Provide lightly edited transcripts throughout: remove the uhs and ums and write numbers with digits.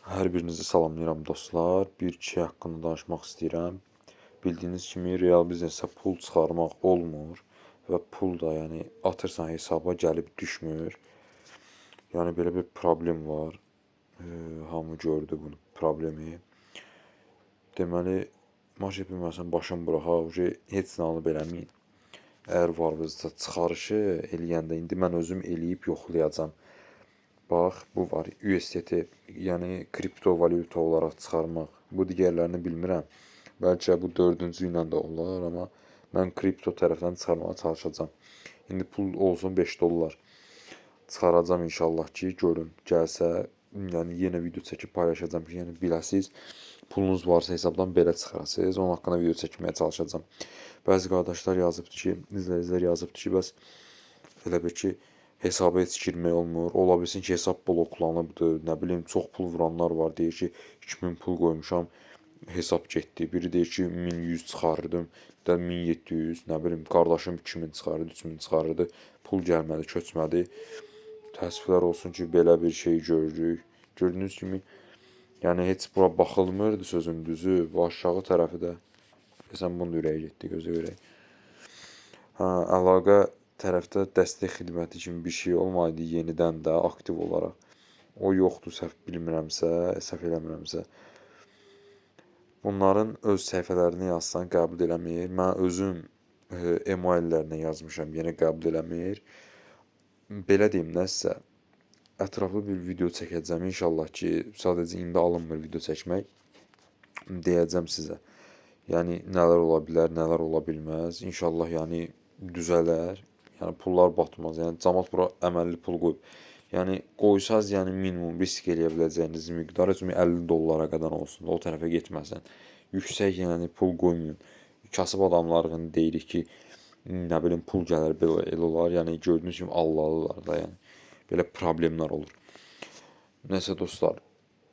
Hər birinizi salamlayıram dostlar. Bir şey haqqında danışmaq istəyirəm. Bildiyiniz kimi real biznesə pul çıxarmaq olmur və pul da yəni atırsan hesaba gəlib düşmür. Yəni belə bir problem var. Hamı gördü bu problemi. Deməli, maş bilməsən başım buraxa, heç nə alıb eləməyin. Əgər varınızda çıxarışı eləyəndə indi mən özüm eləyib yoxlayacağam. Bax, bu var, USDT, yəni kriptovalyuta olaraq çıxarmaq. Bu digərlərini bilmirəm. Bəlkə bu dördüncü ilə də olar, amma mən kripto tərəfdən çıxarmağa çalışacağam. İndi pul olsun 5 dollar. Çıxaracağım inşallah ki, görün, gəlsə, yəni yenə video çəkib paylaşacağım ki, yəni biləsiz, pulunuz varsa hesabdan belə çıxarasınız. Onun haqqında video çəkməyə çalışacağım. Bəzi qardaşlar yazıbdı ki, izləyicilər yazıbdı ki, bəs elə bir ki, hesaba heç girmək olmur. Ola bilsin ki, hesab bloklanıbdır. Nə bilim, çox pul vuranlar var. Deyir ki, 2000 pul qoymuşam, hesab getdi. Biri deyir ki, 1100 çıxarırdım, 1700, nə bilim, qardaşım 2000 çıxarırdı, 3000 çıxarırdı. Pul gəlmədi, köçmədi. Təəssüflər olsun ki, belə bir şey görürük. Gördüyünüz kimi, yəni heç bura baxılmırdı sözün düzü. Bu aşağı tərəfi də. Sən bunun ürəyi getdi, gözə görək. Əlaqə tərəfdə dəstək xidməti kimi bir şey olmaydı yenidən də aktiv olaraq. O yoxdur, səhv bilmirəmsə, səhv eləmirəmsə. Bunların öz səhifələrini yazsan qəbul eləmir. Mən özüm emaillərinə yazmışam, yenə qəbul eləmir. Belə deyim də sizə, ətraflı bir video çəkəcəm inşallah ki, sadəcə indi alınmır video çəkmək. Deyəcəm sizə. Yəni nələr ola bilər, nələr ola bilməz. İnşallah yəni düzələr. Yəni pullar batmaz. Yəni cəmaət bura əməlli pul qoyub. Yəni qoysaz, yəni minimum risk eləyə biləcəyiniz miqdar heç 50 dollara qədər olsun. O tərəfə getməsin. Yüksək yəni pul qoymayın. Kasıb adamların deyirik ki, nə bilim pul gəlir belə elə olar. Yəni gördüyünüz kimi allalılar da yəni. Belə problemlər olur. Nəsə dostlar,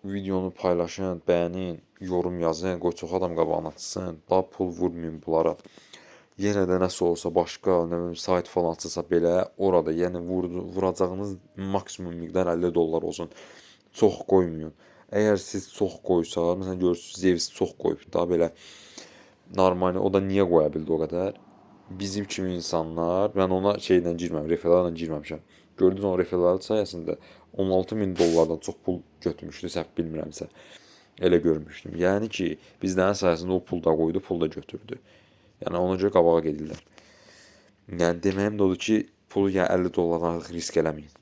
videonu paylaşın, bəyənin, yorum yazın, qoy çox adam qabağına açsın. Daha pul vurmayın bunlara. Yenə də nəsə olsa başqa, nə bilim, sayt falan açılsa belə, orada yəni vuracağınız maksimum miqdar 50 dollar olsun. Çox qoymayın. Əgər siz çox qoysaq, məsələn görürsünüz, Zevs çox qoyub da belə normal, o da niyə qoya bildi o qədər? Bizim kimi insanlar, mən ona şeylə girməmişəm, referlərlə girməmişəm. Gördünüz o referlər sayəsində 16.000 dollardan çox pul götürmüşdü, səhv bilmirəmsə. Elə görmüşdüm. Yəni ki, bizlərin sayəsində o pul da qoydu, pul da götürdü. Yəni ona görə qabağa gedirlər. Yəni deməyim də odur ki, pulu yəni 50 dollardan artıq risk eləməyin.